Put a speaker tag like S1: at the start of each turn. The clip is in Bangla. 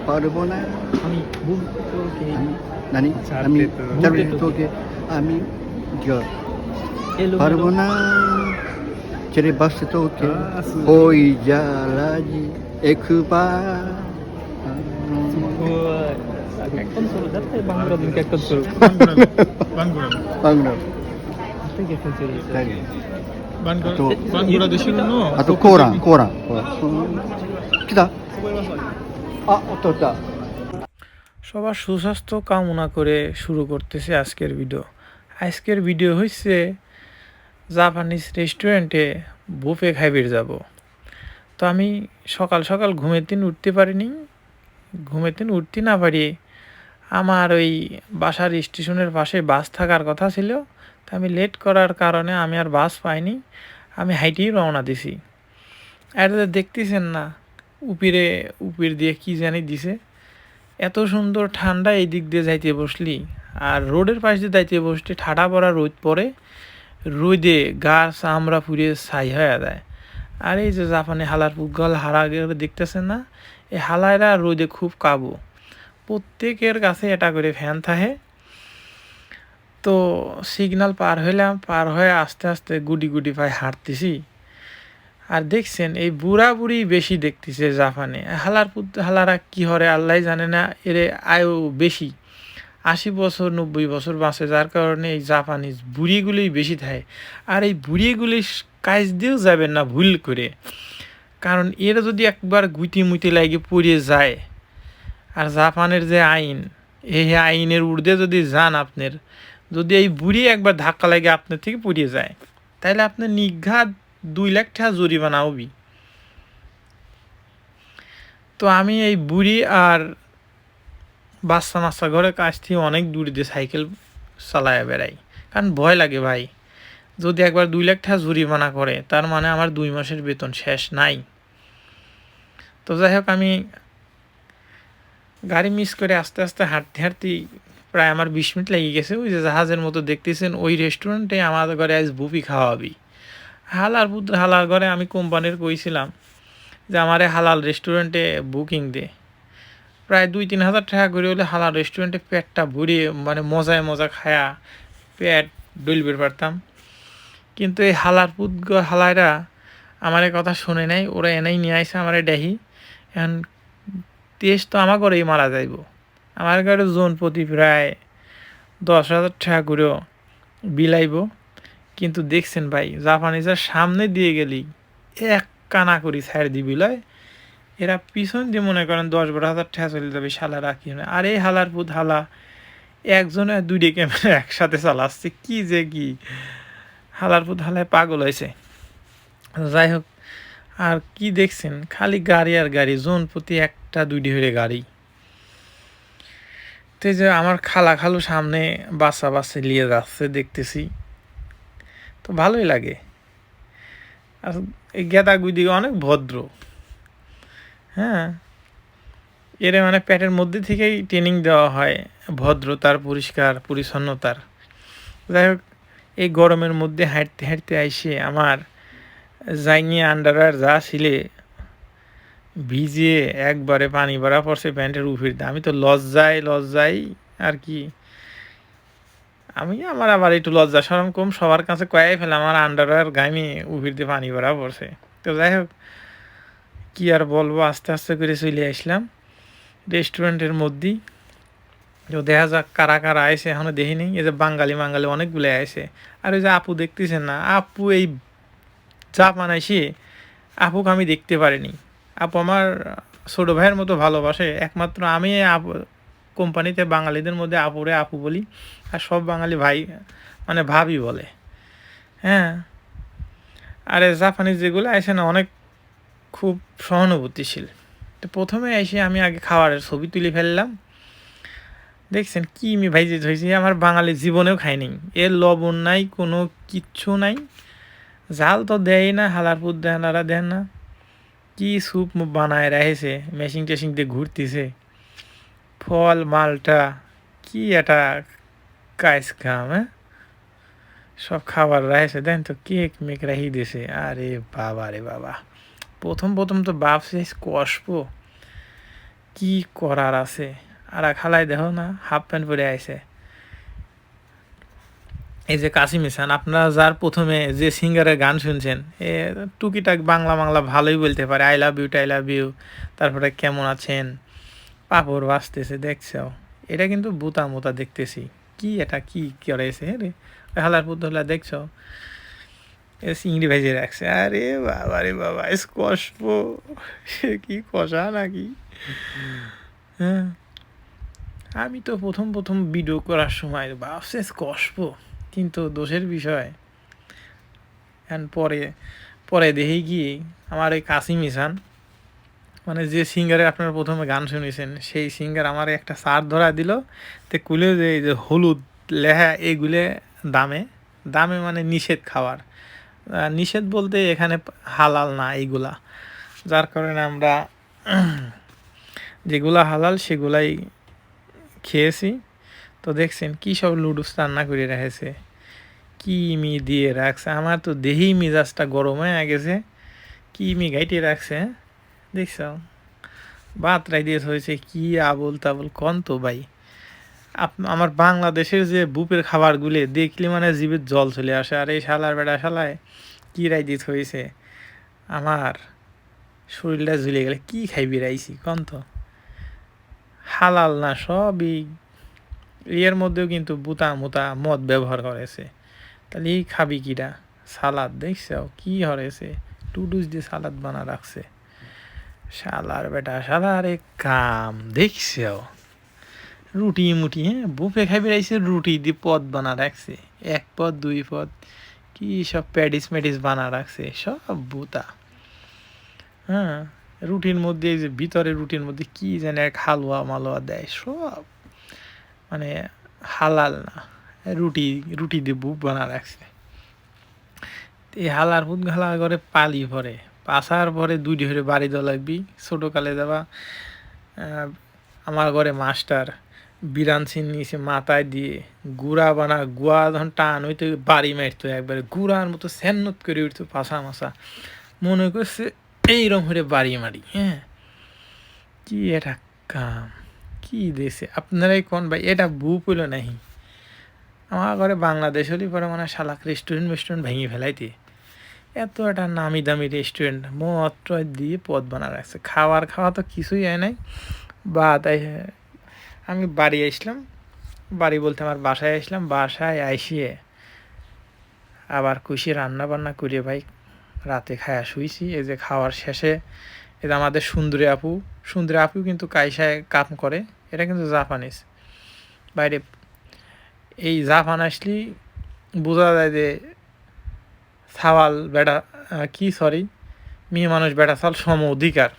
S1: পারবো না
S2: আমি তোকে
S1: নানি আমি ছাড়তে তোকে আমি পারবো না ছেড়ে বাসতে তোকে ওই জ্বালাজি একবার
S2: Kakkan suruh datang Bangura din kakkan suruh.
S1: Bangla
S2: Apa kakkan suruh?
S3: বানগুড়া দেশের জন্য
S1: あとコーラン来たあおったおった
S4: সবার সুস্বাস্থ্য কামনা করে শুরু করতেছে আজকের ভিডিও। আজকের ভিডিও হচ্ছে জাপানিজ রেস্টুরেন্টে বুফে খাইবার যাব। তো আমি সকাল সকাল ঘুমেতিন উঠতে পারিনি, ঘুমেতিন উঠতে না পারি আমার ওই বাসার স্টেশনের পাশে বাস থাকার কথা ছিল। তো আমি লেট করার কারণে আমি আর বাস পাইনি, আমি হাইটেই রওনা দিছি। আর দেখতেছেন না উপর দিয়ে কি জানি দিছে, এত সুন্দর ঠান্ডা এই দিক দিয়ে যাইতে বসলি আর রোডের পাশ দিয়ে যাইতে বসলি ঠাডা পড়া রোদ পরে, রোদে গা চামড়া পুড়ে ছাই হয়ে যায়। আর এই যে জাপানি হালার পুগল হারা দেখতেছেন না, এই হালায়রা রোদে খুব কাবু, প্রত্যেকের কাছে এটা করে ফ্যান থাকে। তো সিগন্যাল পার হইলাম, পার হয়ে আস্তে আস্তে গুডি গুডি পায়ে হাঁটতেছি। আর দেখছেন এই বুড়া বুড়ি বেশি দেখতেছে জাপানে। হালারা কি হরে আল্লাহ জানে না, এর আয়ু বেশি 80 বছর 90 বছর বাঁচে, যার কারণে এই জাপানিজ বুড়িগুলি বেশি থাকে। আর এই বুড়িগুলি কাজ দিয়েও যাবেন না ভুল করে, কারণ এরা যদি একবার গুটি মুটি লাগে পড়ে যায়, আর জাপানের যে আইন, এই আইনের ঊর্ধ্বে যদি যান আপনার, যদি এই বুড়ি একবার ধাক্কা লাগে আপনার থেকে পড়ে যায়, তাহলে আপনার নিঘাত 2 লাখ টাকা জরিমানা হবি। তো আমি এই বুড়ি আর বাচ্চা মাচ্চা ঘরে কাছ থেকে অনেক দূর দিয়ে সাইকেল চালায় বেড়াই, কারণ ভয় লাগে ভাই, যদি একবার 2 লাখ টাকা জরিমানা করে তার মানে আমার 2 মাসের বেতন শেষ নাই। তো যাই হোক, আমি গাড়ি মিস করে আস্তে আস্তে হাঁটতে হাঁটতে প্রায় আমার 20 মিনিট লেগে গেছে। ওই যে জাহাজের মতো দেখতেছেন ওই রেস্টুরেন্টে আমাদের ঘরে আজ বুফি খাওয়াবি। হালার ঘরে আমি কোম্পানির কইছিলাম যে আমারে হালাল রেস্টুরেন্টে বুকিং দে, প্রায় 2-3 হাজার টাকা করে হলে হালাল রেস্টুরেন্টে পেটটা ভরিয়ে মানে মজায় মজা খায়া পেট ডলবির পারতাম। কিন্তু এই হালায়রা আমার কথা শুনে নাই, ওরা এনেই নিয়ে আসে আমার ডাহি। এখন তেজ তো আমার ঘরেই মারা যাইব, আমার ঘরে জন প্রতি প্রায় 10,000 টাকা করেও বিলাইব। কিন্তু দেখছেন ভাই, জাপানিজের সামনে দিয়ে গেলি এক কানা করি ছাড় দিবি লয়, এরা পিছন দিয়ে মনে করেন 10-12 হাজার টাকা চলে যাবে শালা রাখি না। আর এই হালার পুত হালা একজনে 2টি ক্যামেরা একসাথে চালাচ্ছে, কি যে কি হালার পুত হালায় পাগল হয়েছে। যাই হোক, আর কি দেখছেন, খালি গাড়ি আর গাড়ি, জন প্রতি 1-2টি হয়ে গাড়ি। তো যে আমার খালু সামনে বাচ্চা নিয়ে যাচ্ছে দেখতেছি, তো ভালোই লাগে। আর এই গেদা গুদি অনেক ভদ্র, হ্যাঁ, এর মানে পেটের মধ্যে থেকেই ট্রেনিং দেওয়া হয় ভদ্রতার, পরিষ্কার পরিচ্ছন্নতার। যাই হোক, এই গরমের মধ্যে হাঁটতে হাঁটতে আইসে আমার জাইনি আন্ডারওয়্যার যা ছিলে ভিজিয়ে একবারে পানি ভরা পড়ছে প্যান্টের উপর দিয়ে। আমি তো লজ্জাই আর কি, আমার আবার একটু লজ্জা সরম কম, সবার কাছে কয়াই ফেলে আমার আন্ডারওয়্যার গাইমি উপর দিয়ে পানি ভরা পড়ছে। তো যাই হোক, কি আর বলবো, আস্তে আস্তে করে চলে আসলাম রেস্টুরেন্টের মধ্যেই। তো দেখা যাক কারা কারা আইসে, এখনো দেখিনি। এই যে বাঙালি অনেকগুলো আইসে। আর ওই যে আপু দেখতেছেন না, আপু এই জাপান আইসি আপুকে আমি দেখতে পারিনি। আপু আমার ছোটো ভাইয়ের মতো ভালোবাসে, একমাত্র আমি কোম্পানিতে বাঙালিদের মধ্যে আপুরে আপু বলি, আর সব বাঙালি ভাই মানে ভাবি বলে, হ্যাঁ। আর জাপানিজ যেগুলো আইসে না, অনেক খুব সহানুভূতিশীল। তো প্রথমে এসে আমি আগে খাবারের ছবি তুলে ফেললাম। দেখছেন কি ভাইজে হয়েছে, আমার বাঙালি জীবনেও খাইনি, এর লবণ নাই, কোনো কিচ্ছু নাই, জাল তো দেয় না, হালার পুত হালারা দেন না, কি স্যুপ বানায় রেখেছে, মেশিন টেশিং দিয়ে ঘুরতেছে, ফল মালটা কি এটা কাইস খাম, হ্যাঁ, সব খাবার রেখেছে। দেন তো কেক মেক রাখি দিয়েছে। আরে বাবা রে বাবা, প্রথম তো ভাবছি কষবো, কি করার আছে। আর খালাই দেখো না হাফ প্যান্ট পরে আইছে। এই যে কাসিম ইসান, আপনারা যার প্রথমে যে সিঙ্গারের গান শুনছেন, এ টুকিটাক বাংলা বাংলা ভালোই বলতে পারে, আই লাভ ইউ টাই লাভ ইউ, তারপরে কেমন আছেন, পাপড় বাঁচতেছে দেখছো। এটা কিন্তু বুতা মোতা দেখতেছি, কি এটা কি করেছে রে হালার পুতলা দেখছো, এ চিংড়ি ভেজে রাখছে। আরে বাবা রে বাবা, কষ্ট কি কষা নাকি। হ্যাঁ, আমি তো প্রথম প্রথম ভিডিও করার সময় ভাবছে কষ্ট, কিন্তু দোষের বিষয় পরে পরে দেখে গিয়ে আমার এই কাসিম ইসান, মানে যে সিঙ্গারে আপনারা প্রথমে গান শুনেছেন, সেই সিঙ্গার আমার একটা সার ধরা দিল। তে কুলে যে এই যে হলুদ লেহা এগুলো দামে দামে মানে নিষেধ খাওয়ার, নিষেধ বলতে এখানে হালাল না এইগুলা, যার কারণে আমরা যেগুলা হালাল সেগুলাই খেয়েছি। তো দেখছেন কী সব লুডুস রান্না করে রেখেছে, কি মি দিয়ে রাখছে, আমার তো দেহি মিজাজটা গরম হয়ে গেছে। কি মি গাইটে রাখছে দেখছ, ভাত রাই দিয়ে হয়েছে কি আবল তাবল কন তো ভাই। আমার বাংলাদেশের যে বুপের খাবারগুলি দেখলে মানে জিভের জল চলে আসে। আর এই শালার বেড়া শালায় কি রাই দিয়ে হয়েছে, আমার শরীরটা ঝুলে গেলে কি খাইবি রাইছি কন তো। হালাল না সবই, এর মধ্যেও কিন্তু বুতা মুতা মদ ব্যবহার করেছে। তাহলে এই খাবি কিরা, সালাদ দেখছ কি হরেছে, টুডুস দিয়ে সালাদ বানা রাখছে। শালার বেটা শালার এক কাম দেখছ, রুটি মুটি, হ্যাঁ বুফে খাবি রাইছে, রুটি দিয়ে পদ বানা রাখছে, এক পদ দুই পদ, কি সব প্যাডিস ম্যাডিস বানা রাখছে, সব বুতা। হ্যাঁ, রুটির মধ্যে এই যে ভিতরে রুটির মধ্যে কি যেন এক হালুয়া মালুয়া দেয়, সব মানে হালাল না। রুটি রুটি দিয়ে বুক বানা রাখছে। এই হালার ফুট ঘালা করে পালি পরে পাশার পরে দুইটি হয়ে বাড়ি দেওয়া লাগবি। ছোটোকালে যাবা আমার ঘরে মাস্টার বিরান সিন নিয়েছে মাথায় দিয়ে গুড়া বানা, গুয়া যখন টান হইতে বাড়ি মারতো একবারে গুড়ার মতো স্যান্নত করে উঠতো পাশা মাসা, মনে করছে এইরকম হয়ে বাড়ি মারি। হ্যাঁ, কি এটা কাম, কি দেশে আপনারাই কোন ভাই, এটা বুপ হইল নাহি। আমার ঘরে বাংলাদেশ হলে পরে মানে শালাক রেস্টুরেন্ট ভেঙে ফেলাইতে, এত একটা নামি দামি রেস্টুরেন্ট মদ দিয়ে পদ বানা রাখছে। খাওয়া তো কিছুই হয় নাই। বা তাই আমি বাড়ি আসলাম, বাড়ি বলতে আমার বাসায় আসলাম, বাসায় আইসিয়ে আবার খুশি রান্না বান্না করে ভাই রাতে খায়া শুইছি। এই যে খাওয়ার শেষে এটা আমাদের সুন্দরী আপু কিন্তু কাইসায় কাম করে, এটা কিন্তু জাপানিজ বাইরে। এই জাপান আসলি বোঝা যায় যে সাওয়াল বেটা কি সরি মেয়ে মানুষ বেটা সাল সম অধিকার।